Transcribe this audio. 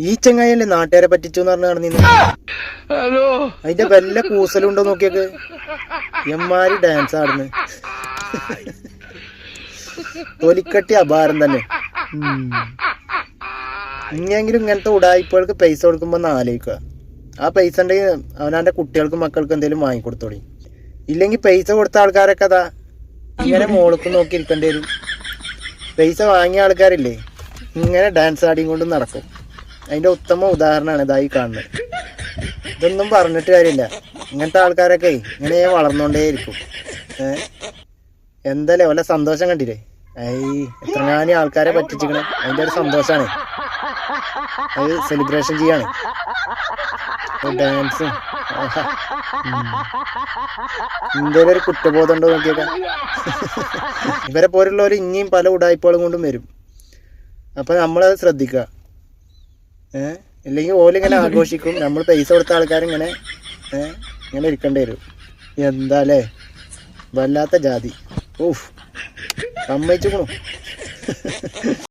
ഈ ചങ്ങായില്ലേ നാട്ടുകാരെ പറ്റിച്ചു എന്ന് പറഞ്ഞ നടന്നിന്ന്. അതിന്റെ വല്ല കൂസലുണ്ടോ നോക്കിയൊക്കെ എമ്മാരി ഡാൻസ് ആടുന്നു. തൊലിക്കട്ടി അപാരം തന്നെ. ഇനിയെങ്കിലും ഇങ്ങനത്തെ ഉടായ്പകൾക്ക് പൈസ കൊടുക്കുമ്പോ ഒന്ന് ആലോചിക്കുക. ആ പൈസ ഉണ്ടെങ്കിൽ അവനാന്റെ കുട്ടികൾക്കും മക്കൾക്കും എന്തെങ്കിലും വാങ്ങിക്കൊടുത്തോളി. ഇല്ലെങ്കിൽ പൈസ കൊടുത്ത ആൾക്കാരൊക്കെ അതാ ഇങ്ങനെ മോൾക്കും നോക്കി ഇരിക്കേണ്ടി വരും. പൈസ വാങ്ങിയ ആൾക്കാരില്ലേ ഇങ്ങനെ ഡാൻസ് ആടിയും കൊണ്ട് നടക്കും. അതിന്റെ ഉത്തമ ഉദാഹരണമാണ് ഇതായി കാണുന്നത്. ഇതൊന്നും പറഞ്ഞിട്ട് കാര്യമില്ല. ഇങ്ങനത്തെ ആൾക്കാരൊക്കെ ഇങ്ങനെ വളർന്നുകൊണ്ടേയിരിക്കും. എന്തായാലും വല്ല സന്തോഷം കണ്ടില്ലേ? എത്രങ്ങാനും ആൾക്കാരെ പറ്റിച്ചിക്കണേ. അതിന്റെ ഒരു സന്തോഷാണ്. അത് സെലിബ്രേഷൻ ചെയ്യാണ്. ഡാൻസും ഇന്ത്യയിൽ ഒരു കുറ്റബോധം ഉണ്ടോ നോക്കിയേക്കാം. ഇവരെ പോലുള്ളവർ ഇനിയും പല ഉടായ്പകളും കൊണ്ടും വരും. അപ്പൊ നമ്മളത് ശ്രദ്ധിക്കുക. ഇല്ലെങ്കിൽ ഓലിങ്ങനെ ആഘോഷിക്കും. നമ്മൾ പൈസ കൊടുത്ത ആൾക്കാരിങ്ങനെ ഇങ്ങനെ ഇരിക്കേണ്ടി വരും. എന്താല്ലേ വല്ലാത്ത ജാതി. സമ്മതിച്ചു.